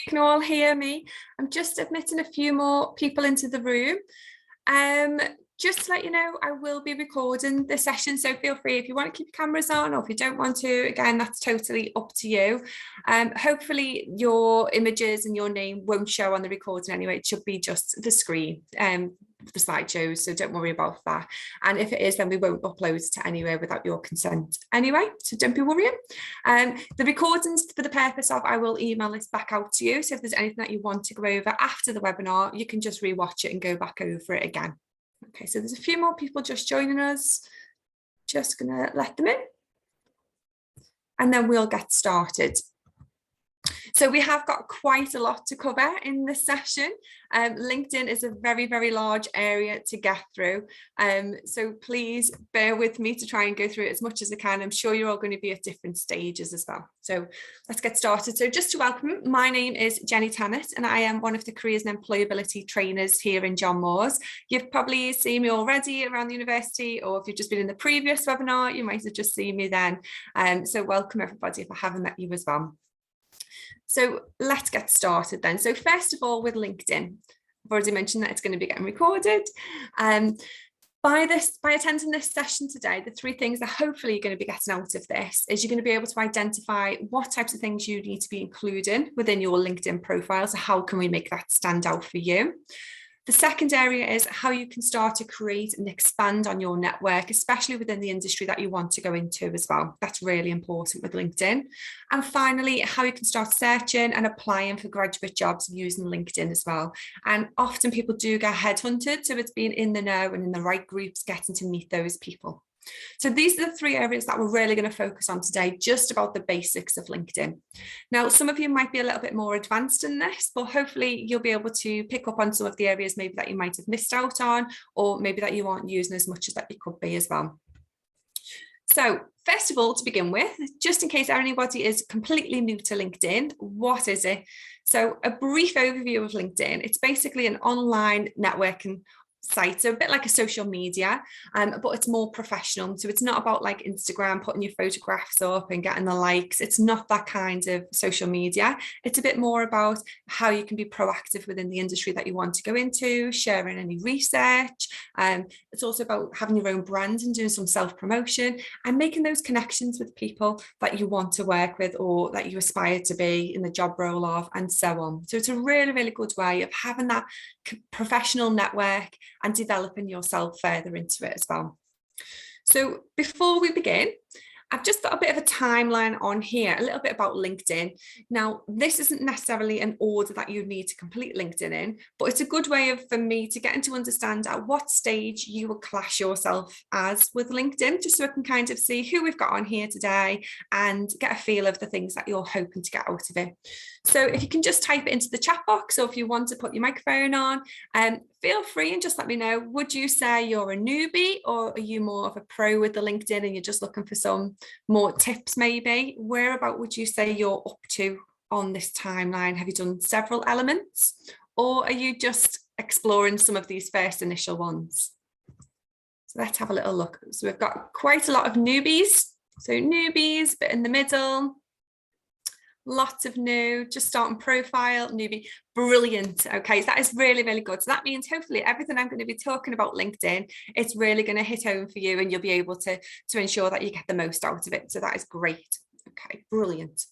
you can all hear me. I'm just admitting a few more people into the room. Just to let you know, I will be recording this session, so feel free if you want to keep your cameras on, or if you don't want to, again, that's totally up to you. Hopefully your images and your name won't show on the recording anyway. It should be just the screen, the slideshows, so don't worry about that. And if it is, then we won't upload it to anywhere without your consent anyway, so don't be worrying. The recordings, for the purpose of, I will email this back out to you, so if there's anything that you want to go over after the webinar, you can just rewatch it and go back over it again. Okay, so there's a few more people just joining us. Just gonna let them in and then we'll get started. So we have got quite a lot to cover in this session. LinkedIn is a very, very large area to get through. So please bear with me to try and go through it as much as I can. I'm sure you're all going to be at different stages as well. So let's get started. So just to welcome, my name is Jenny Tannett and I am one of the careers and employability trainers here in John Moores. You've probably seen me already around the university, or if you've just been in the previous webinar, you might have just seen me then. So welcome everybody if I haven't met you as well. So let's get started then. So first of all, with LinkedIn, I've already mentioned that it's going to be getting recorded. By attending this session today, the three things that hopefully you're going to be getting out of this is you're going to be able to identify what types of things you need to be including within your LinkedIn profile. So how can we make that stand out for you? The second area is how you can start to create and expand on your network, especially within the industry that you want to go into as well. That's really important with LinkedIn. And finally, how you can start searching and applying for graduate jobs using LinkedIn as well. And often people do get headhunted, so it's being in the know and in the right groups, getting to meet those people. So these are the three areas that we're really going to focus on today, just about the basics of LinkedIn. Now, some of you might be a little bit more advanced in this, but hopefully you'll be able to pick up on some of the areas maybe that you might have missed out on, or maybe that you aren't using as much as that you could be as well. So first of all, to begin with, just in case anybody is completely new to LinkedIn, what is it? So a brief overview of LinkedIn, it's basically an online networking site, so a bit like a social media, but it's more professional. So it's not about like Instagram putting your photographs up and getting the likes. It's not that kind of social media. It's a bit more about how you can be proactive within the industry that you want to go into, sharing any research. It's also about having your own brand and doing some self-promotion and making those connections with people that you want to work with or that you aspire to be in the job role of, and so on. So it's a really, really good way of having that professional network and developing yourself further into it as well. So before we begin, I've just got a bit of a timeline on here, a little bit about LinkedIn. Now, this isn't necessarily an order that you need to complete LinkedIn in, but it's a good way for me to get into understand at what stage you will class yourself as with LinkedIn, just so I can kind of see who we've got on here today and get a feel of the things that you're hoping to get out of it. So if you can just type it into the chat box, or if you want to put your microphone on, feel free and just let me know. Would you say you're a newbie, or are you more of a pro with the LinkedIn and you're just looking for some more tips maybe? Whereabout would you say you're up to on this timeline? Have you done several elements, or are you just exploring some of these first initial ones? So let's have a little look. So we've got quite a lot of newbies. So newbies, bit in the middle. Lots of new, just starting profile, newbie, brilliant. Okay, so that is really, really good. So that means hopefully everything I'm going to be talking about LinkedIn, it's really going to hit home for you and you'll be able to ensure that you get the most out of it. So that is great. Okay, brilliant.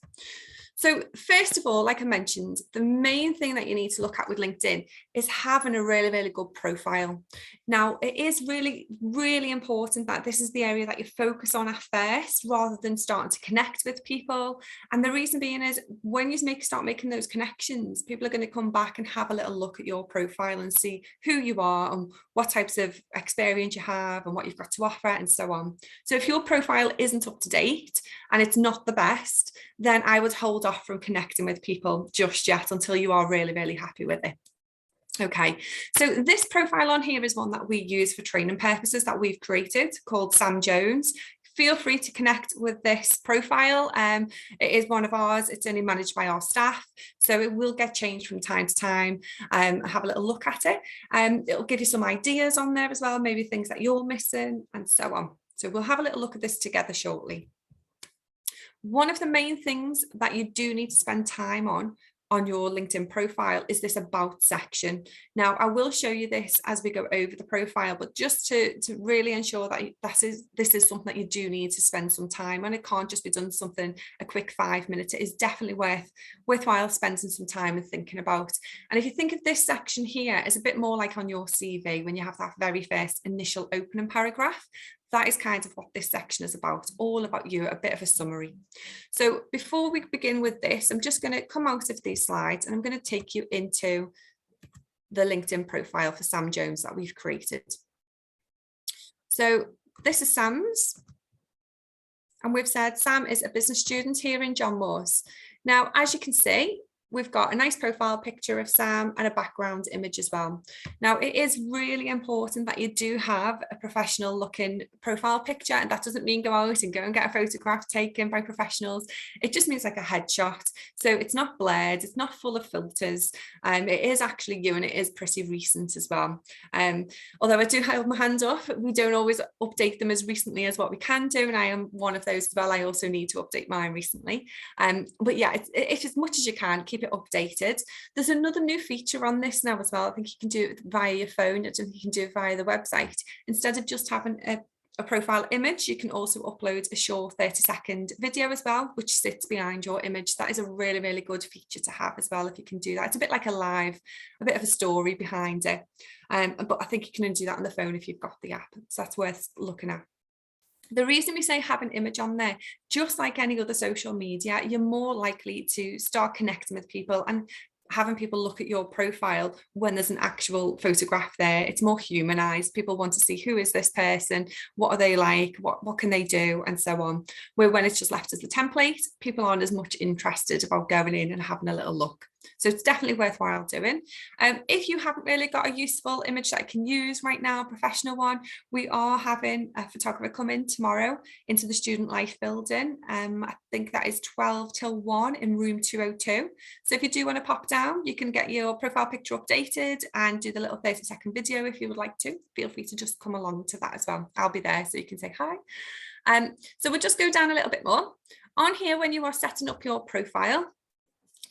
So first of all, like I mentioned, the main thing that you need to look at with LinkedIn is having a really, really good profile. Now, it is really, really important that this is the area that you focus on at first, rather than starting to connect with people. And the reason being is when you start making those connections, people are going to come back and have a little look at your profile and see who you are and what types of experience you have and what you've got to offer and so on. So if your profile isn't up to date and it's not the best, then I would hold off from connecting with people just yet until you are really, really happy with it. Okay, so this profile on here is one that we use for training purposes that we've created, called Sam Jones. Feel free to connect with this profile. It is one of ours. It's only managed by our staff, so it will get changed from time to time. Have a little look at it. It'll give you some ideas on there as well, maybe things that you're missing and so on. So we'll have a little look at this together shortly. One of the main things that you do need to spend time on on your LinkedIn profile is this about section. Now, I will show you this as we go over the profile, but just to really ensure that this is something that you do need to spend some time on. It can't just be done something a quick 5 minutes. It is definitely worthwhile spending some time and thinking about. And if you think of this section here as a bit more like on your CV, when you have that very first initial opening paragraph, that is kind of what this section is about, all about you, a bit of a summary. So before we begin with this, I'm just going to come out of these slides and I'm going to take you into the LinkedIn profile for Sam Jones that we've created. So this is Sam's. And we've said Sam is a business student here in John Moores. Now, as you can see, we've got a nice profile picture of Sam and a background image as well. Now, it is really important that you do have a professional looking profile picture, and that doesn't mean go out and go and get a photograph taken by professionals. It just means like a headshot. So it's not blurred, it's not full of filters. It is actually you, and it is pretty recent as well. Although I do hold my hand up, we don't always update them as recently as what we can do, and I am one of those as well. I also need to update mine recently. But yeah, it's as much as you can, keep it updated. There's another new feature on this now as well. I think you can do it via your phone. I don't think you can do it via the website. Instead of just having a profile image, you can also upload a short 30-second video as well, which sits behind your image. That is a really, really good feature to have as well if you can do that. It's a bit like a bit of a story behind it. But I think you can do that on the phone if you've got the app. So that's worth looking at. The reason we say have an image on there, just like any other social media, you're more likely to start connecting with people and having people look at your profile when there's an actual photograph there. It's more humanized. People want to see, who is this person? What are they like? What can they do? And so on. Where when it's just left as the template, people aren't as much interested about going in and having a little look. So it's definitely worthwhile doing. If you haven't really got a useful image that I can use right now, a professional one, we are having a photographer come in tomorrow into the Student Life building. I think that is 12 till 1 in room 202. So if you do want to pop down, you can get your profile picture updated and do the little 30-second video if you would like to. Feel free to just come along to that as well. I'll be there so you can say hi. So we'll just go down a little bit more. On here, when you are setting up your profile,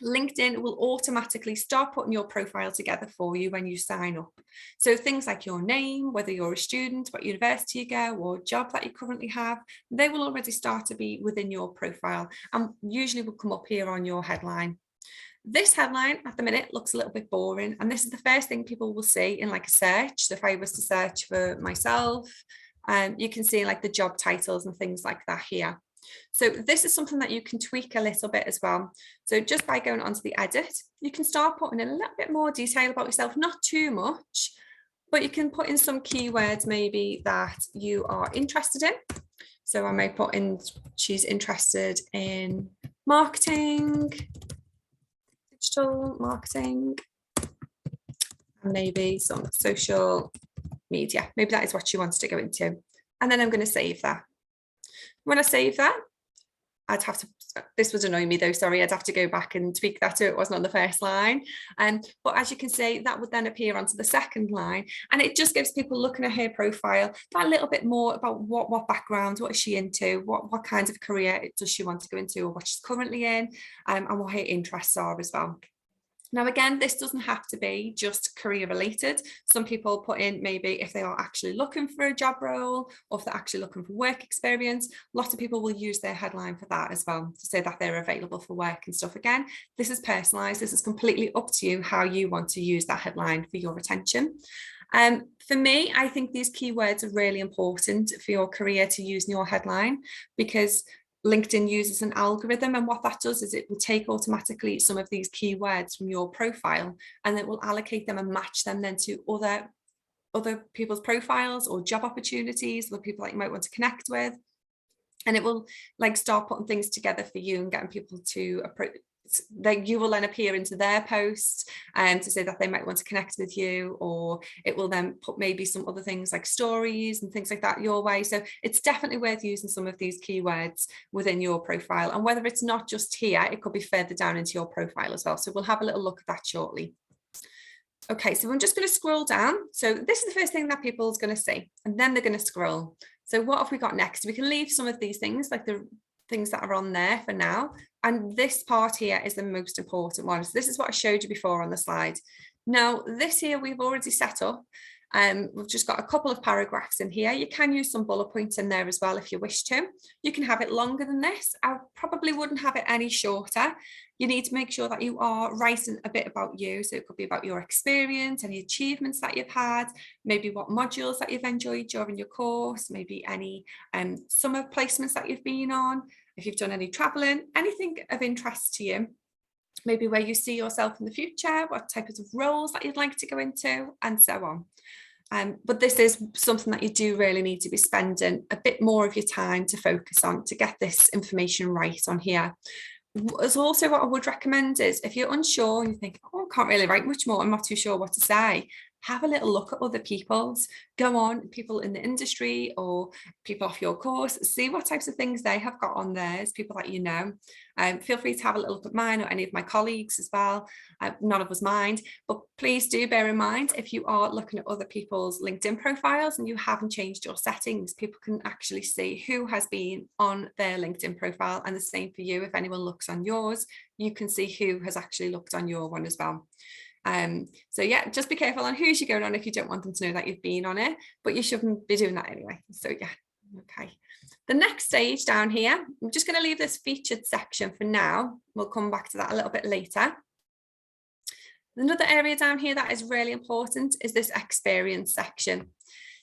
LinkedIn will automatically start putting your profile together for you when you sign up. So things like your name, whether you're a student, what university you go, or job that you currently have, they will already start to be within your profile and usually will come up here on your headline. This headline at the minute looks a little bit boring, and this is the first thing people will see in like a search. So if I was to search for myself, you can see like the job titles and things like that here. So this is something that you can tweak a little bit as well. So just by going onto the edit, you can start putting in a little bit more detail about yourself, not too much, but you can put in some keywords maybe that you are interested in. So I may put in, she's interested in marketing, digital marketing, and maybe some social media. Maybe that is what she wants to go into. And then I'm going to save that. When I save that, I'd have to, this would annoy me though, sorry, I'd have to go back and tweak that so it wasn't on the first line. But as you can see, that would then appear onto the second line, and it just gives people looking at her profile that little bit more about what background, what is she into, what kinds of career does she want to go into, or what she's currently in, and what her interests are as well. Now, again, this doesn't have to be just career related. Some people put in maybe if they are actually looking for a job role, or if they're actually looking for work experience. Lots of people will use their headline for that as well, to say that they're available for work and stuff. Again, this is personalized. This is completely up to you how you want to use that headline for your attention. For me, I think these keywords are really important for your career to use in your headline, because LinkedIn uses an algorithm, and what that does is it will take automatically some of these keywords from your profile, and it will allocate them and match them then to other people's profiles or job opportunities, the people that you might want to connect with, and it will like start putting things together for you and getting people to approach. That you will then appear into their posts and to say that they might want to connect with you, or it will then put maybe some other things like stories and things like that your way. So it's definitely worth using some of these keywords within your profile, and whether it's not just here, it could be further down into your profile as well. So we'll have a little look at that shortly. Okay, so I'm just going to scroll down. So this is the first thing that people is going to see, and then they're going to scroll. So what have we got next? We can leave some of these things like the things that are on there for now. And this part here is the most important one. So this is what I showed you before on the slide. Now, this here we've already set up. We've just got a couple of paragraphs in here. You can use some bullet points in there as well if you wish to. You can have it longer than this. I probably wouldn't have it any shorter. You need to make sure that you are writing a bit about you. So it could be about your experience, any achievements that you've had, maybe what modules that you've enjoyed during your course, maybe any summer placements that you've been on, if you've done any traveling, anything of interest to you. Maybe where you see yourself in the future, what types of roles that you'd like to go into, and so on. But this is something that you do really need to be spending a bit more of your time to focus on to get this information right on here. As also what I would recommend is if you're unsure and you think, oh, I can't really write much more, I'm not too sure what to say, have a little look at other people's, go on, people in the industry or people off your course, see what types of things they have got on theirs, people that you know. Feel free to have a little look at mine or any of my colleagues as well. None of us mind, but please do bear in mind if you are looking at other people's LinkedIn profiles and you haven't changed your settings, people can actually see who has been on their LinkedIn profile, and the same for you. If anyone looks on yours, you can see who has actually looked on your one as well. So yeah, just be careful on who's you're going on if you don't want them to know that you've been on it, but you shouldn't be doing that anyway. So yeah, okay. The next stage down here, I'm just going to leave this featured section for now. We'll come back to that a little bit later. Another area down here that is really important is this experience section.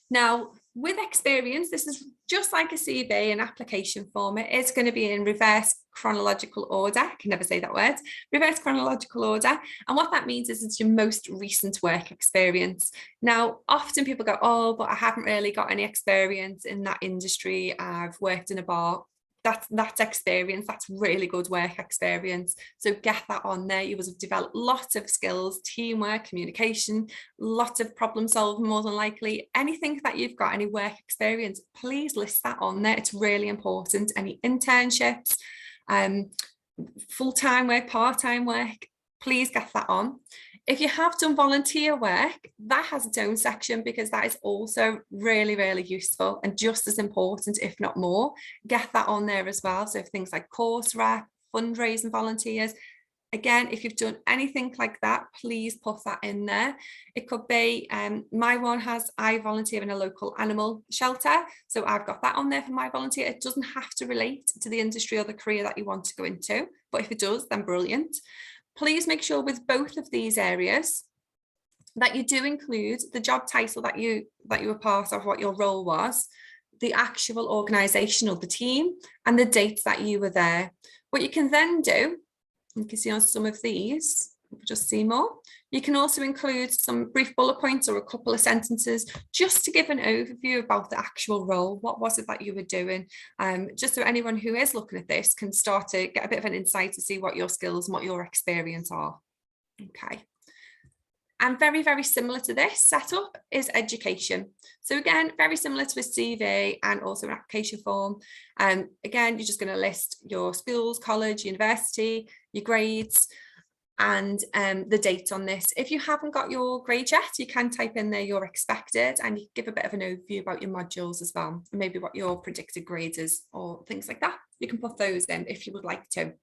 Now, with experience, this is just like a CV, an application form. It is going to be in reverse chronological order. I can never say that word. Reverse chronological order. And what that means is it's your most recent work experience. Now, often people go, oh, but I haven't really got any experience in that industry. I've worked in a bar. That's experience. That's really good work experience. So get that on there. You will have developed lots of skills, teamwork, communication, lots of problem solving, more than likely. Anything that you've got, any work experience, please list that on there. It's really important. Any internships, full-time work, part-time work, please get that on. If you have done volunteer work, that has its own section because that is also really, really useful and just as important, if not more. Get that on there as well. So things like course rep, fundraising volunteers. Again, if you've done anything like that, please put that in there. It could be, my one has, I volunteer in a local animal shelter. So I've got that on there for my volunteer. It doesn't have to relate to the industry or the career that you want to go into, but if it does, then brilliant. Please make sure with both of these areas that you do include the job title that you were part of, what your role was, the actual organisation of the team, and the dates that you were there. What you can then do, you can see on some of these, we'll just see more. You can also include some brief bullet points or a couple of sentences just to give an overview about the actual role. What was it that you were doing? Just so anyone who is looking at this can start to get a bit of an insight to see what your skills and what your experience are. Okay. And very, very similar to this setup is education. So again, very similar to a CV and also an application form. Again, you're just going to list your schools, college, university, your grades, and the date on this. If you haven't got your grade yet, you can type in there your expected, and you give a bit of an overview about your modules as well, maybe what your predicted grade is or things like that. You can put those in if you would like to.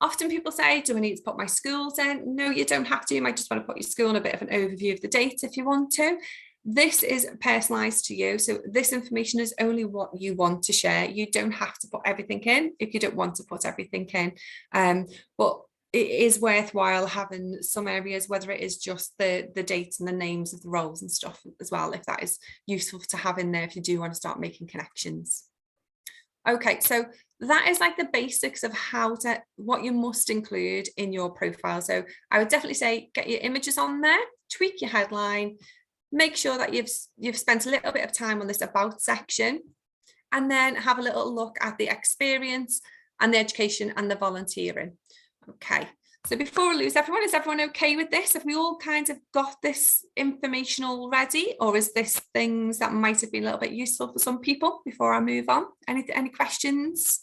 Often people say, do I need to put my schools in? No, you don't have to. You might just want to put your school and a bit of an overview of the dates if you want to. This is personalised to you. So this information is only what you want to share. You don't have to put everything in if you don't want to put everything in. But it is worthwhile having some areas, whether it is just the dates and the names of the roles and stuff as well, if that is useful to have in there if you do want to start making connections. Okay, so that is like the basics of what you must include in your profile. So I would definitely say get your images on there, tweak your headline, make sure that you've spent a little bit of time on this about section, and then have a little look at the experience and the education and the volunteering. Okay, so before we lose everyone, is everyone okay with this? Have we all kind of got this information already, or is this things that might have been a little bit useful for some people before I move on? Any questions?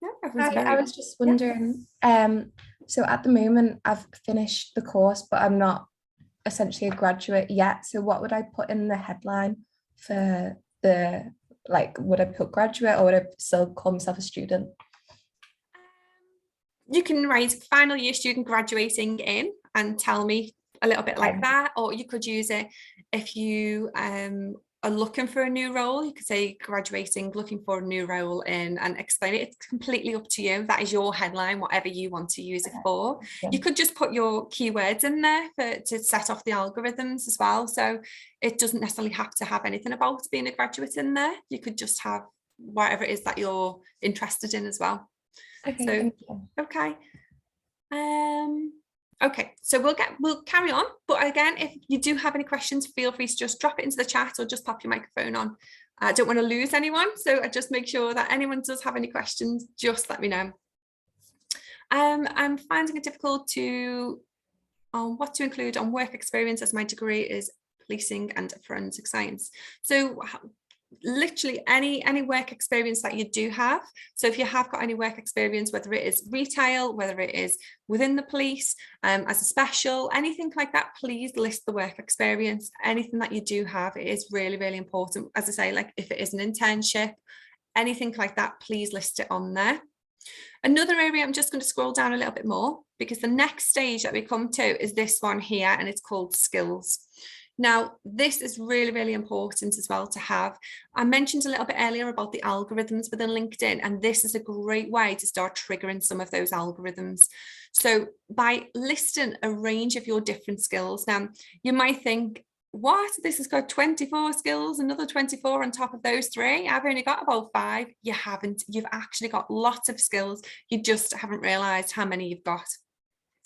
No, I was just wondering, so at the moment I've finished the course, but I'm not essentially a graduate yet. So what would I put in the headline for the like, would I put graduate or would I still call myself a student? You can write final year student graduating in and tell me a little bit like that, or you could use it if you are looking for a new role. You could say graduating, looking for a new role in, and explain it. It's completely up to you. That is your headline, whatever you want to use it for. Yeah. You could just put your keywords in there to set off the algorithms as well. So it doesn't necessarily have to have anything about being a graduate in there. You could just have whatever it is that you're interested in as well. Okay, So, thank you. okay. Okay, so we'll carry on. But again, if you do have any questions, feel free to just drop it into the chat or just pop your microphone on. I don't want to lose anyone, so I just make sure that anyone does have any questions, just let me know. I'm finding it difficult to what to include on work experience, as my degree is policing and forensic science. So literally any work experience that you do have. So if you have got any work experience, whether it is retail, whether it is within the police, as a special, anything like that, please list the work experience. Anything that you do have, it is really, really important. As I say, like if it is an internship, anything like that, please list it on there. Another area, I'm just going to scroll down a little bit more, because the next stage that we come to is this one here, and it's called skills. Now, this is really, really important as well to have. I mentioned a little bit earlier about the algorithms within LinkedIn, and this is a great way to start triggering some of those algorithms. So by listing a range of your different skills, now you might think, what, this has got 24 skills, another 24 on top of those 3. I've only got about 5. You haven't. You've actually got lots of skills. You just haven't realized how many you've got.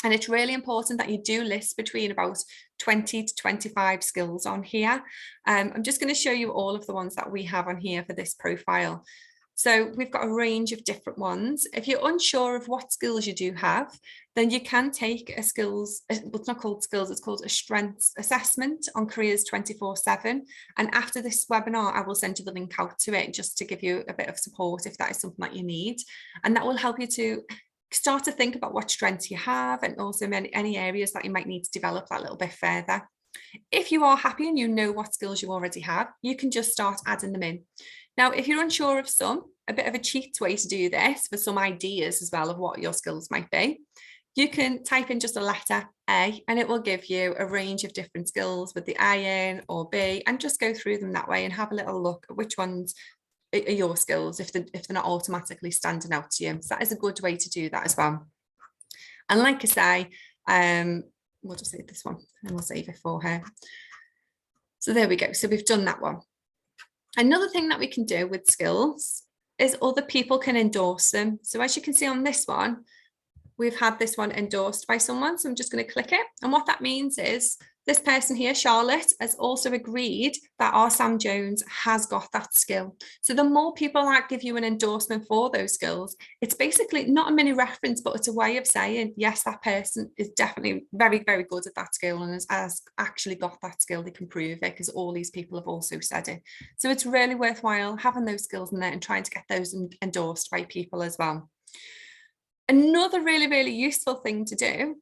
And it's really important that you do list between about 20 to 25 skills on here. I'm just going to show you all of the ones that we have on here for this profile. So we've got a range of different ones. If you're unsure of what skills you do have, then you can take a skills, well, it's not called skills, it's called a strengths assessment on Careers 24/7. And after this webinar, I will send you the link out to it just to give you a bit of support if that is something that you need. And that will help you to start to think about what strengths you have, and also any areas that you might need to develop that a little bit further. If you are happy and you know what skills you already have, you can just start adding them in. Now, if you're unsure of some, a bit of a cheat way to do this for some ideas as well of what your skills might be, you can type in just a letter A, and it will give you a range of different skills with the A in or B, and just go through them that way and have a little look at which ones are your skills if they're not automatically standing out to you. So that is a good way to do that as well. And like I say, we'll just save this one and we'll save it for her. So there we go. So we've done that one. Another thing that we can do with skills is other people can endorse them. So as you can see on this one, we've had this one endorsed by someone. So I'm just going to click it. And what that means is this person here, Charlotte, has also agreed that our Sam Jones has got that skill. So the more people that give you an endorsement for those skills, it's basically not a mini reference, but it's a way of saying, yes, that person is definitely very, very good at that skill and has actually got that skill. They can prove it because all these people have also said it. So it's really worthwhile having those skills in there and trying to get those endorsed by people as well. Another really, really useful thing to do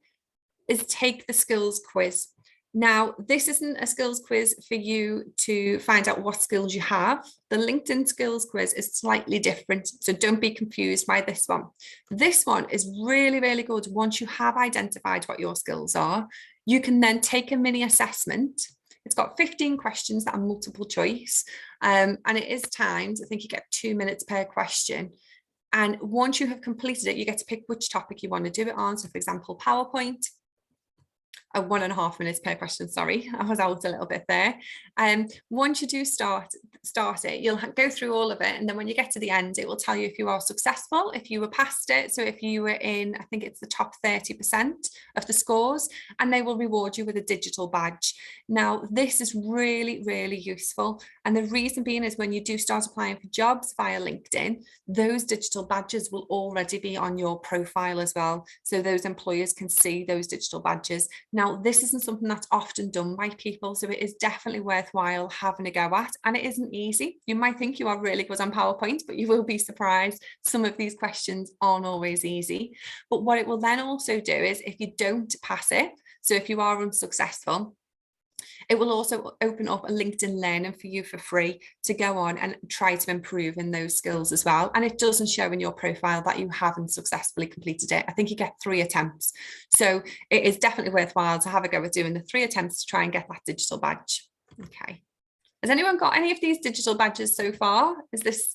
is take the skills quiz. Now, this isn't a skills quiz for you to find out what skills you have. The LinkedIn skills quiz is slightly different, so don't be confused by this one. This one is really, really good. Once you have identified what your skills are, you can then take a mini assessment. It's got 15 questions that are multiple choice, and it is timed. I think you get 2 minutes per question. And once you have completed it, you get to pick which topic you want to do it on. So for example, PowerPoint, 1.5 minutes per question. Sorry, I was out a little bit there. Once you do start it, you'll go through all of it, and then when you get to the end, it will tell you if you are successful, if you were past it. So if you were in, I think it's the top 30% of the scores, and they will reward you with a digital badge. Now, this is really, really useful, and the reason being is when you do start applying for jobs via LinkedIn, those digital badges will already be on your profile as well, so those employers can see those digital badges. Now, this isn't something that's often done by people, so it is definitely worthwhile having a go at, and it isn't easy. You might think you are really good on PowerPoint, but you will be surprised. Some of these questions aren't always easy. But what it will then also do is if you don't pass it, so if you are unsuccessful, It will also open up a LinkedIn Learning for you for free to go on and try to improve in those skills as well. And it doesn't show in your profile that you haven't successfully completed it. I think you get 3 attempts. So it is definitely worthwhile to have a go at doing the 3 attempts to try and get that digital badge. Okay. Has anyone got any of these digital badges so far? Is this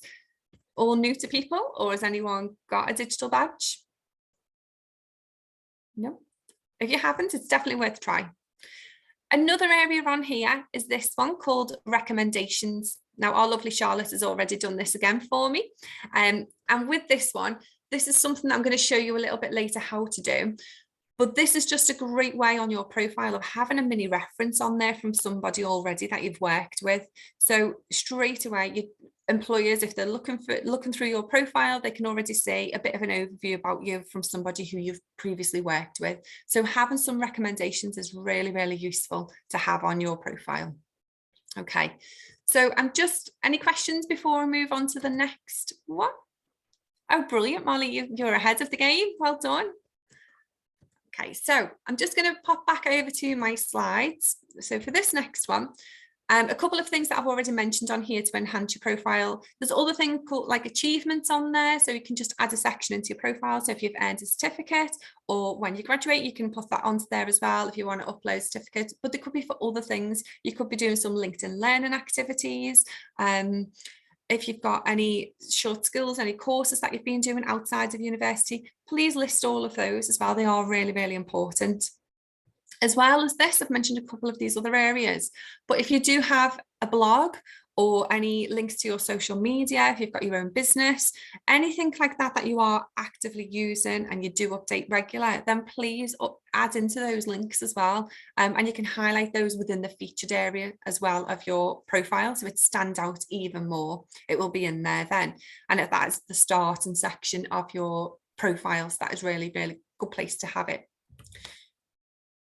all new to people, or has anyone got a digital badge? No. If you haven't, it's definitely worth a try. Another area on here is this one called recommendations. Now, our lovely Charlotte has already done this again for me. And with this one, this is something that I'm going to show you a little bit later how to do. But this is just a great way on your profile of having a mini reference on there from somebody already that you've worked with. So straight away, your employers, if they're looking through your profile, they can already see a bit of an overview about you from somebody who you've previously worked with. So having some recommendations is really, really useful to have on your profile. Okay, so any questions before I move on to the next one? Oh, brilliant, Molly, you're ahead of the game. Well done. Okay, so I'm just going to pop back over to my slides. So for this next one, a couple of things that I've already mentioned on here to enhance your profile. There's other things called like achievements on there. So you can just add a section into your profile. So if you've earned a certificate or when you graduate, you can put that onto there as well if you want to upload certificates. But they could be for other things. You could be doing some LinkedIn Learning activities. If you've got any short skills, any courses that you've been doing outside of university, please list all of those as well. They are really, really important. As well as this, I've mentioned a couple of these other areas, but if you do have a blog or any links to your social media, if you've got your own business, anything like that that you are actively using and you do update regular, then please add into those links as well. And you can highlight those within the featured area as well of your profile, so it stands out even more. It will be in there then. And if that is the start and section of your profiles, that is really, really good place to have it.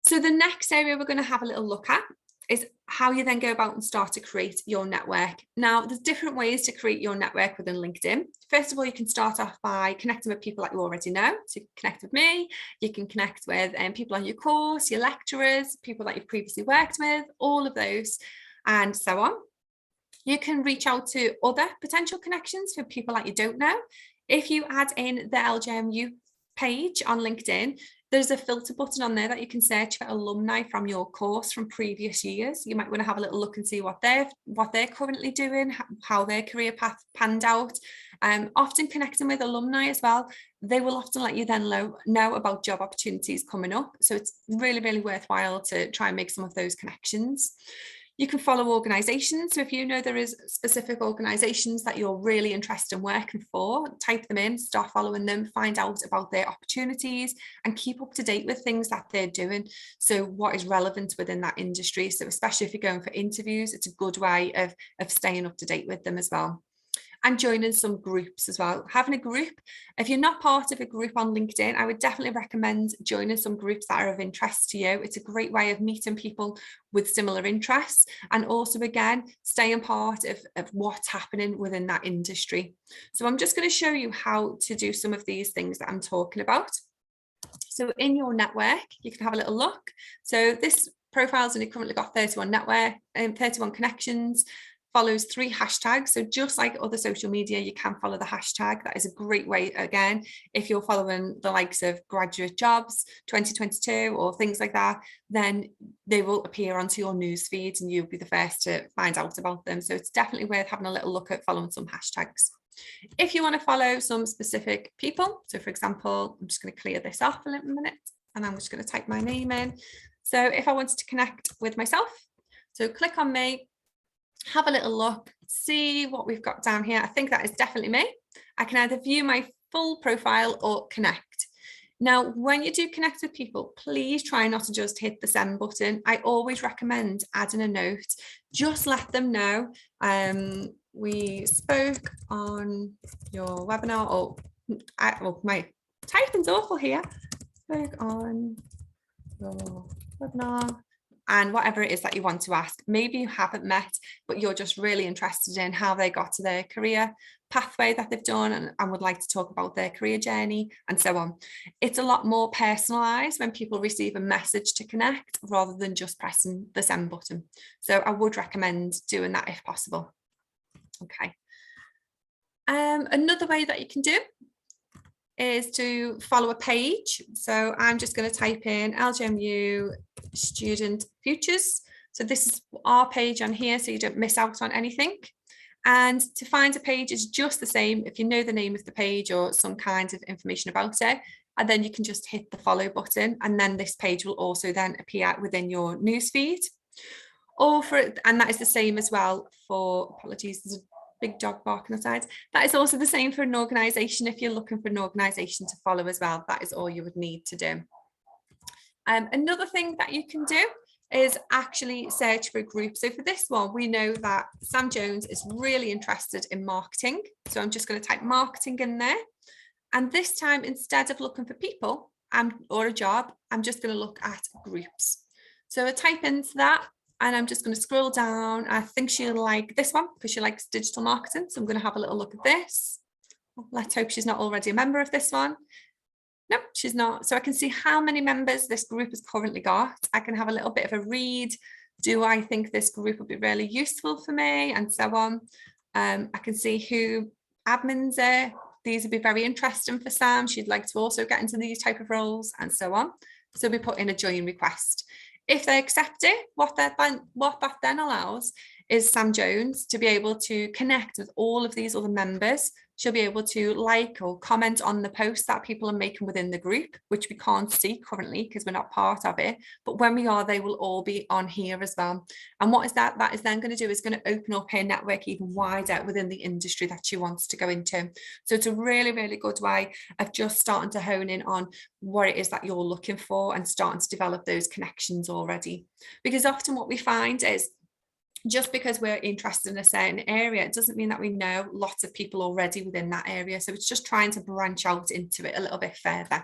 So the next area we're going to have a little look at is how you then go about and start to create your network. Now, there's different ways to create your network within LinkedIn. First of all, you can start off by connecting with people that you already know. So you can connect with me, you can connect with people on your course, your lecturers, people that you've previously worked with, all of those, and so on. You can reach out to other potential connections for people that you don't know. If you add in the LJMU page on LinkedIn, there's a filter button on there that you can search for alumni from your course from previous years. You might want to have a little look and see what they're currently doing, how their career path panned out. Often connecting with alumni as well, they will often let you then know about job opportunities coming up. So it's really, really worthwhile to try and make some of those connections. You can follow organisations. So if you know there is specific organisations that you're really interested in working for, type them in, start following them, find out about their opportunities and keep up to date with things that they're doing. So what is relevant within that industry. So especially if you're going for interviews, it's a good way of staying up to date with them as well. And joining some groups as well. Having a group, if you're not part of a group on LinkedIn, I would definitely recommend joining some groups that are of interest to you. It's a great way of meeting people with similar interests and also, again, staying part of what's happening within that industry. So I'm just going to show you how to do some of these things that I'm talking about. So in your network, you can have a little look. So this profile's only currently got 31 connections. Follows 3 hashtags. So just like other social media, you can follow the hashtag. That is a great way, again, if you're following the likes of Graduate Jobs 2022 or things like that, then they will appear onto your news feeds and you'll be the first to find out about them. So it's definitely worth having a little look at following some hashtags. If you want to follow some specific people, so for example, I'm just going to clear this off a little minute and I'm just going to type my name in. So if I wanted to connect with myself, so click on me, have a little look, see what we've got down here. I think that is definitely me. I can either view my full profile or connect. Now, when you do connect with people, please try not to just hit the send button. I always recommend adding a note. Just let them know we spoke on your webinar, or my typing's awful here. Spoke on your webinar. and whatever it is that you want to ask. Maybe you haven't met, but you're just really interested in how they got to their career pathway that they've done, and would like to talk about their career journey and so on. It's a lot more personalized when people receive a message to connect rather than just pressing the send button. So I would recommend doing that if possible. Okay. Another way that you can do is to follow a page. So I'm just going to type in LGMU Student Futures. So this is our page on here, so you don't miss out on anything. And to find a page is just the same if you know the name of the page or some kind of information about it, and then you can just hit the follow button, and then this page will also then appear within your newsfeed. And that is the same as well for, apologies, there's a big dog barking outside. That is also the same for an organisation. If you're looking for an organisation to follow as well, that is all you would need to do. Another thing that you can do is actually search for a group. So for this one, we know that Sam Jones is really interested in marketing. So I'm just going to type marketing in there. And this time, instead of looking for people or a job, I'm just going to look at groups. So I type into that, and I'm just going to scroll down. I think she'll like this one because she likes digital marketing. So I'm going to have a little look at this. Let's hope she's not already a member of this one. No, she's not. So I can see how many members this group has currently got. I can have a little bit of a read. Do I think this group would be really useful for me? And so on. I can see who admins are. These would be very interesting for Sam. She'd like to also get into these type of roles and so on. So we put in a join request. If they accept it, what that then allows is Sam Jones to be able to connect with all of these other members. She'll be able to like or comment on the posts that people are making within the group, which we can't see currently because we're not part of it. But when we are, they will all be on here as well. And what is that? That is then going to do is going to open up her network even wider within the industry that she wants to go into. So it's a really, really good way of just starting to hone in on what it is that you're looking for and starting to develop those connections already. Because often what we find is, just because we're interested in a certain area, it doesn't mean that we know lots of people already within that area. So it's just trying to branch out into it a little bit further.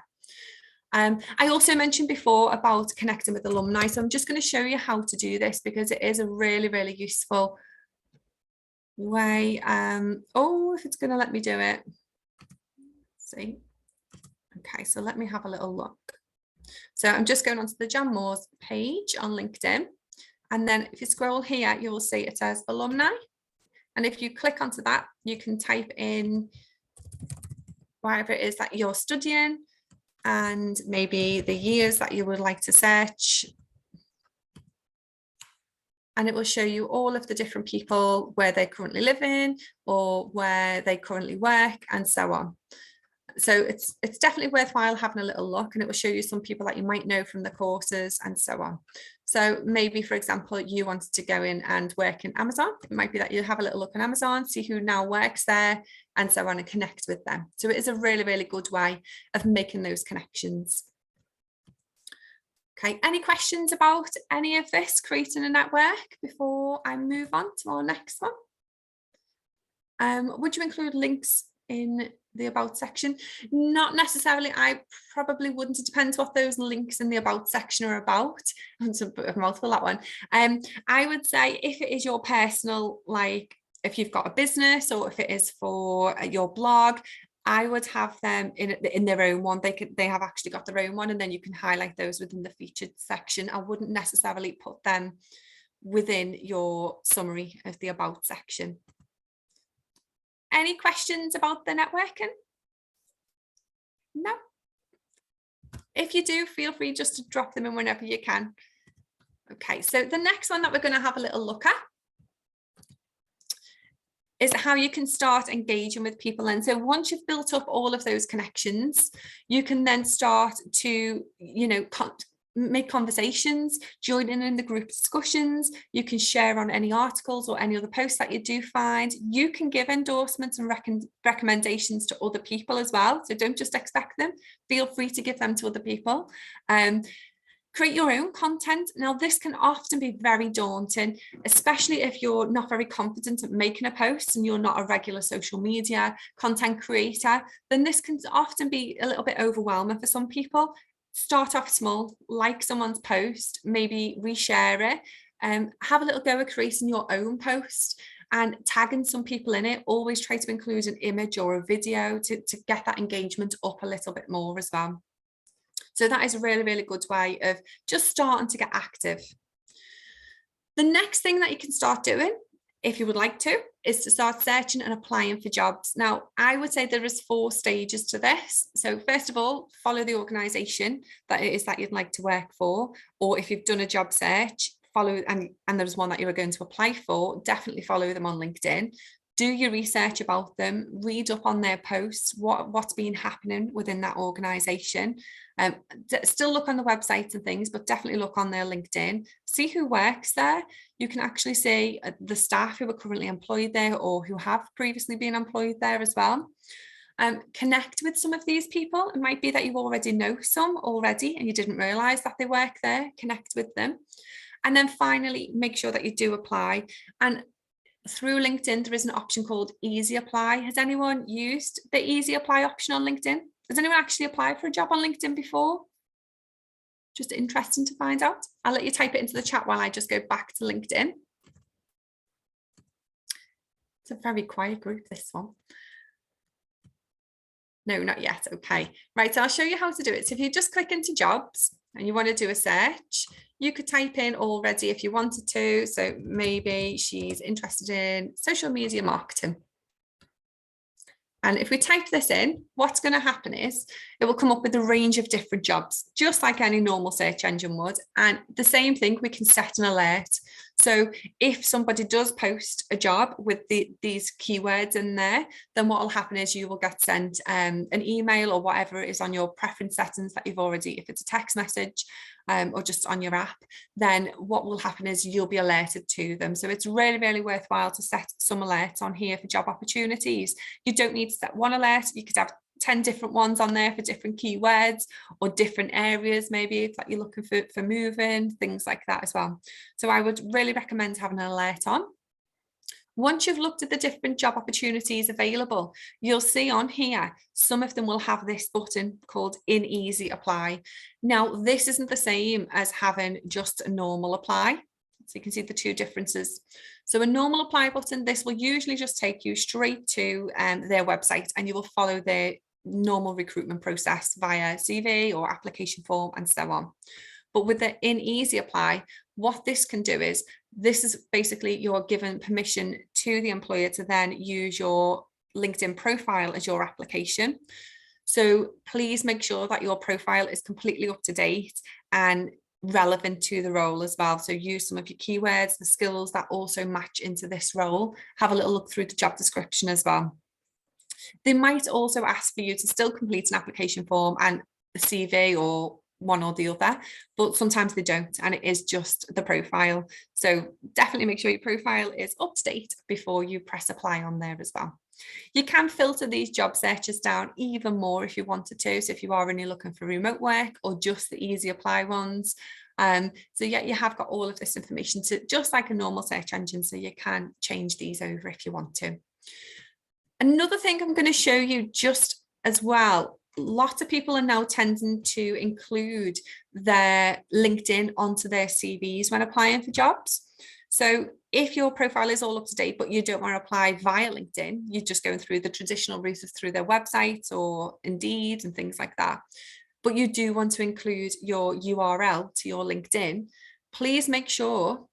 I also mentioned before about connecting with alumni. So I'm just going to show you how to do this because it is a really, really useful way. If it's going to let me do it. Let's see. Okay, so let me have a little look. So I'm just going onto the Jan Moores page on LinkedIn. And then if you scroll here, you will see it says alumni. And if you click onto that, you can type in whatever it is that you're studying and maybe the years that you would like to search. And it will show you all of the different people where they currently live in or where they currently work and so on. So it's definitely worthwhile having a little look, and it will show you some people that you might know from the courses and so on. So maybe, for example, you wanted to go in and work in Amazon. It might be that you have a little look on Amazon, see who now works there and so on, and connect with them. So it is a really, really good way of making those connections. Okay, any questions about any of this, creating a network, before I move on to our next one? Would you include links in the about section? Not necessarily. I probably wouldn't. It depends what those links in the about section are about. It's a bit of a mouthful, that one. I would say if it is your personal, like if you've got a business or if it is for your blog, I would have them in their own one. They have actually got their own one, and then you can highlight those within the featured section. I wouldn't necessarily put them within your summary of the about section. Any questions about the networking? No? If you do, feel free just to drop them in whenever you can. Okay, so the next one that we're going to have a little look at is how you can start engaging with people. And so once you've built up all of those connections, you can then start to, make conversations, join in the group discussions. You can share on any articles or any other posts that you do find. You can give endorsements and recommendations to other people as well. So don't just expect them. Feel free to give them to other people. Create your own content. Now, this can often be very daunting, especially if you're not very confident at making a post and you're not a regular social media content creator. Then this can often be a little bit overwhelming for some people. start off small, like someone's post, maybe reshare it, have a little go at creating your own post and tagging some people in it. Always try to include an image or a video to get that engagement up a little bit more as well. So that is a really, really good way of just starting to get active. The next thing that you can start doing, if you would like to, is to start searching and applying for jobs. Now, I would say there is 4 stages to this. So first of all, follow the organisation that it is that you'd like to work for, or if you've done a job search, follow, and there's one that you are going to apply for, definitely follow them on LinkedIn. Do your research about them, read up on their posts, what's been happening within that organisation. Still look on the websites and things, but definitely look on their LinkedIn, see who works there. You can actually see the staff who are currently employed there or who have previously been employed there as well. Connect with some of these people. It might be that you already know some already and you didn't realise that they work there. Connect with them. And then finally, make sure that you do apply. And through LinkedIn, there is an option called Easy Apply. Has anyone used the Easy Apply option on LinkedIn? Has anyone actually applied for a job on LinkedIn before? Just interesting to find out. I'll let you type it into the chat while I just go back to LinkedIn. It's a very quiet group, this one. No, not yet. Okay. Right, so I'll show you how to do it. So if you just click into jobs and you want to do a search, you could type in already if you wanted to. So maybe she's interested in social media marketing. And if we type this in, what's going to happen is it will come up with a range of different jobs, just like any normal search engine would. And the same thing, we can set an alert. So if somebody does post a job with these keywords in there, then what will happen is you will get sent an email or whatever it is on your preference settings that you've already, if it's a text message or just on your app, then what will happen is you'll be alerted to them. So it's really, really worthwhile to set some alerts on here for job opportunities. You don't need to set one alert. You could have 10 different ones on there for different keywords or different areas, maybe if you're looking for moving, things like that as well. So I would really recommend having an alert on. Once you've looked at the different job opportunities available, you'll see on here, some of them will have this button called In Easy Apply. Now, this isn't the same as having just a normal apply. So you can see the 2 differences. So a normal apply button, this will usually just take you straight to their website and you will follow their normal recruitment process via CV or application form and so on. But with the In Easy Apply, what this can do is, this is basically you're given permission to the employer to then use your LinkedIn profile as your application. So please make sure that your profile is completely up to date and relevant to the role as well. So use some of your keywords, the skills that also match into this role. Have a little look through the job description as well. They might also ask for you to still complete an application form and a CV or one or the other, but sometimes they don't, and it is just the profile. So definitely make sure your profile is up to date before you press apply on there as well. You can filter these job searches down even more if you wanted to. So if you are only looking for remote work or just the Easy Apply ones. So yeah, you have got all of this information to just like a normal search engine. So you can change these over if you want to. Another thing I'm going to show you just as well, lots of people are now tending to include their LinkedIn onto their CVs when applying for jobs. So if your profile is all up to date, but you don't want to apply via LinkedIn, you're just going through the traditional route through their websites or Indeed and things like that, but you do want to include your URL to your LinkedIn, please make sure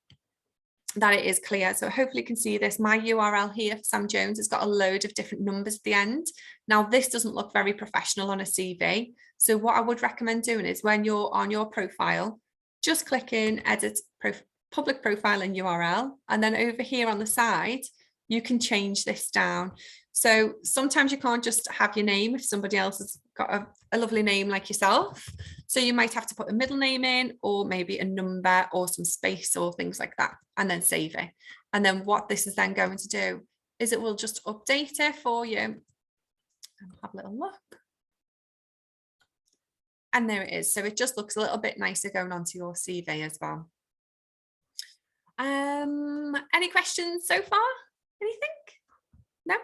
that it is clear. So hopefully you can see this. My URL here for Sam Jones has got a load of different numbers at the end. Now this doesn't look very professional on a CV. So what I would recommend doing is when you're on your profile, just click in edit public profile and URL. And then over here on the side, you can change this down. So sometimes you can't just have your name if somebody else has got a lovely name like yourself. So you might have to put a middle name in or maybe a number or some space or things like that, and then save it. And then what this is then going to do is it will just update it for you. And have a little look. And there it is. So it just looks a little bit nicer going onto your CV as well. Any questions so far? Anything? No?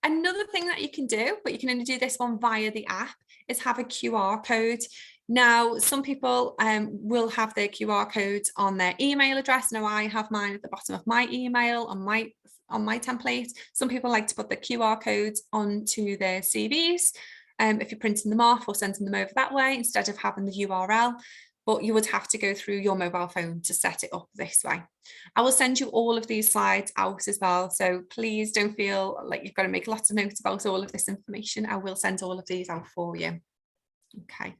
Another thing that you can do, but you can only do this one via the app, is have a QR code. Now, some people will have their QR codes on their email address. Now, I have mine at the bottom of my email on my template. Some people like to put the QR codes onto their CVs if you're printing them off or sending them over that way instead of having the URL. But you would have to go through your mobile phone to set it up this way. I will send you all of these slides out as well. So please don't feel like you've got to make lots of notes about all of this information. I will send all of these out for you. Okay.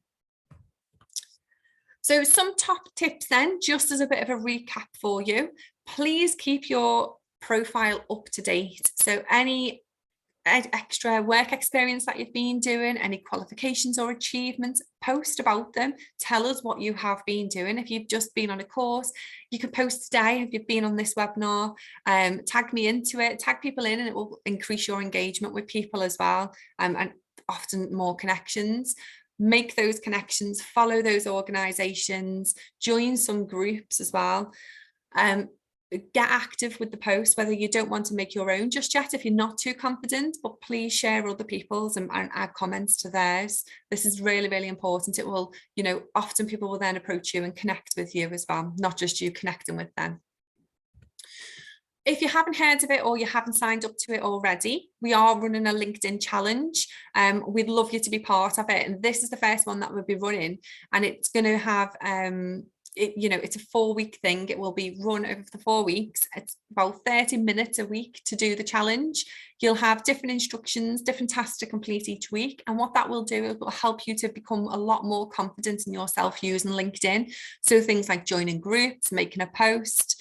So some top tips then, just as a bit of a recap for you, please keep your profile up to date. So any extra work experience that you've been doing, any qualifications or achievements, post about them. Tell us what you have been doing. If you've just been on a course, you could post today. If you've been on this webinar, tag me into it, tag people in, and it will increase your engagement with people as well, and often more connections. Make those connections, follow those organizations, join some groups as well. Get active with the posts, whether you don't want to make your own just yet if you're not too confident, but please share other people's and add comments to theirs. This is really, really important. It will, you know, often people will then approach you and connect with you as well, not just you connecting with them. If you haven't heard of it or you haven't signed up to it already, we are running a LinkedIn challenge. We'd love you to be part of it. And this is the first one that we'll be running, and it's going to have it's a 4-week thing. It will be run over the 4 weeks. It's about 30 minutes a week to do the challenge. You'll have different instructions, different tasks to complete each week. And what that will do is it will help you to become a lot more confident in yourself using LinkedIn. So things like joining groups, making a post,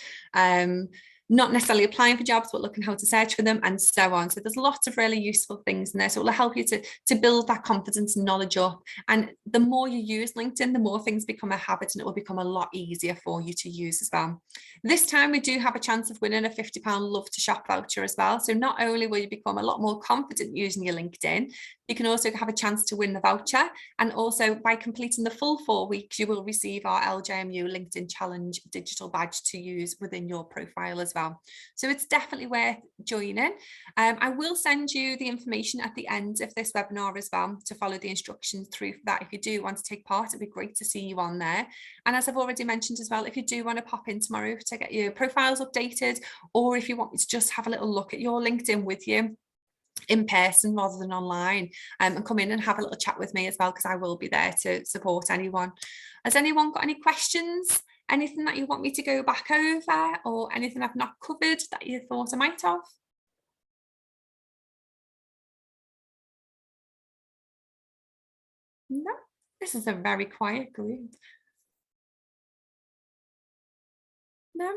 not necessarily applying for jobs, but looking how to search for them and so on. So there's lots of really useful things in there. So it will help you to build that confidence and knowledge up. And the more you use LinkedIn, the more things become a habit, and it will become a lot easier for you to use as well. This time we do have a chance of winning a £50 Love to Shop voucher as well. So not only will you become a lot more confident using your LinkedIn, you can also have a chance to win the voucher. And also by completing the full 4 weeks, you will receive our LJMU LinkedIn Challenge digital badge to use within your profile as well. So it's definitely worth joining. I will send you the information at the end of this webinar as well to follow the instructions through that. If you do want to take part, it'd be great to see you on there. And as I've already mentioned as well, if you do want to pop in tomorrow to get your profiles updated, or if you want me to just have a little look at your LinkedIn with you in person rather than online, and come in and have a little chat with me as well, because I will be there to support anyone. Has anyone got any questions? Anything that you want me to go back over, or anything I've not covered that you thought I might have? No, this is a very quiet group. No.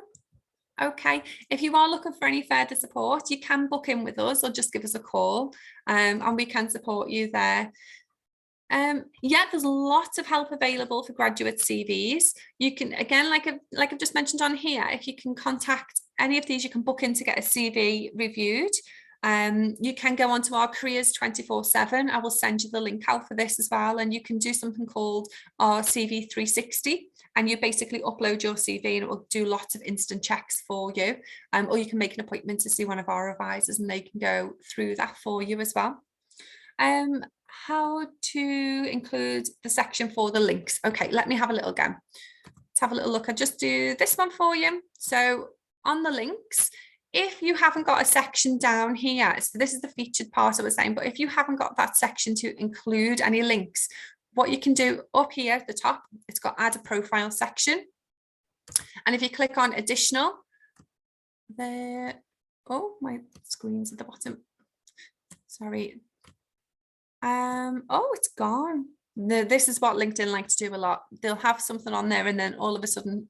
Okay, if you are looking for any further support, you can book in with us or just give us a call, and we can support you there. Yeah, there's lots of help available for graduate CVs. You can, again, like I've just mentioned on here, if you can contact any of these, you can book in to get a CV reviewed. You can go onto our careers 24/7. I will send you the link out for this as well, and you can do something called our CV 360, and you basically upload your CV and it will do lots of instant checks for you, or you can make an appointment to see one of our advisors and they can go through that for you as well. How to include the section for the links. Okay, let me have a little go. Let's have a little look. I'll just do this one for you. So on the links, if you haven't got a section down here, so this is the featured part I was saying, but if you haven't got that section to include any links, what you can do up here at the top, it's got add a profile section. And if you click on additional, there, oh, my screen's at the bottom. Sorry. Oh, it's gone. This is what LinkedIn likes to do a lot. They'll have something on there and then all of a sudden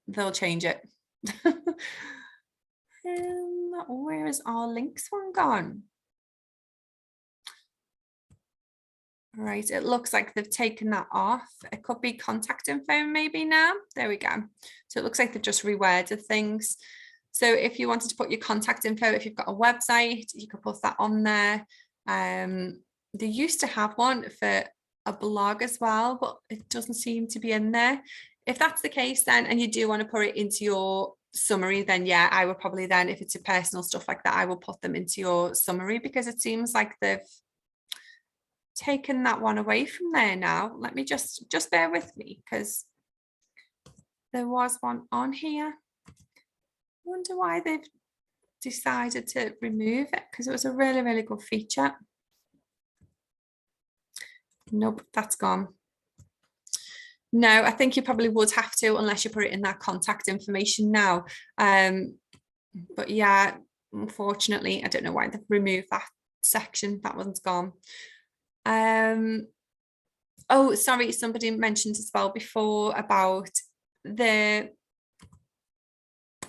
they'll change it. Where is our links one gone? All right, it looks like they've taken that off. It could be contact info maybe now. There we go. So it looks like they've just reworded things. So if you wanted to put your contact info, if you've got a website, you could put that on there. They used to have one for a blog as well, but it doesn't seem to be in there. If that's the case then, and you do want to put it into your summary, then yeah, I would probably then, if it's a personal stuff like that, I will put them into your summary, because it seems like they've taken that one away from there now. Let me just bear with me, because there was one on here. I wonder why they've decided to remove it, because it was a really, really good feature. Nope, that's gone. No, I think you probably would have to, unless you put it in that contact information now. But yeah, unfortunately, I don't know why they've removed that section. That one's gone. Oh, sorry, somebody mentioned as well before about the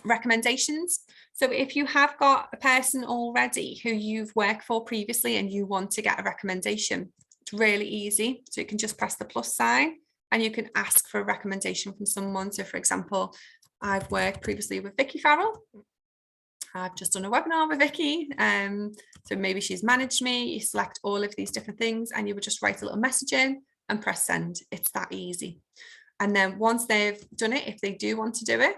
recommendations. So if you have got a person already who you've worked for previously and you want to get a recommendation, it's really easy. So you can just press the plus sign and you can ask for a recommendation from someone. So for example, I've worked previously with Vicky Farrell. I've just done a webinar with Vicky. So maybe she's managed me. You select all of these different things and you would just write a little message in and press send. It's that easy. And then once they've done it, if they do want to do it,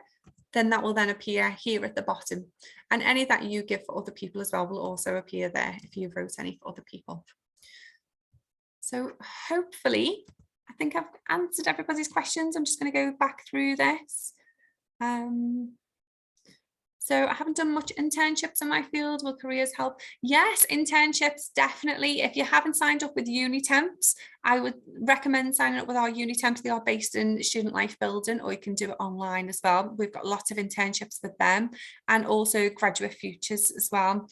then that will then appear here at the bottom. And any that you give for other people as well will also appear there if you wrote any for other people. So hopefully, I think I've answered everybody's questions. I'm just going to go back through this. So I haven't done much internships in my field. Will careers help? Yes, internships, definitely. If you haven't signed up with Unitemps, I would recommend signing up with our Unitemps. They are based in Student Life Building, or you can do it online as well. We've got lots of internships with them, and also Graduate Futures as well.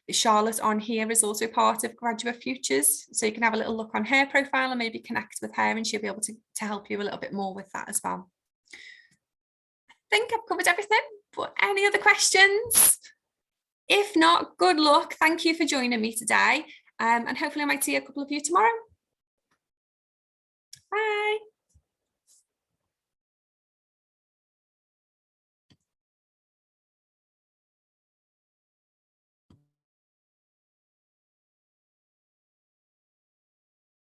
Charlotte on here is also part of Graduate Futures, so you can have a little look on her profile and maybe connect with her, and she'll be able to help you a little bit more with that as well. I think I've covered everything, but any other questions? If not, good luck. Thank you for joining me today, and hopefully I might see a couple of you tomorrow.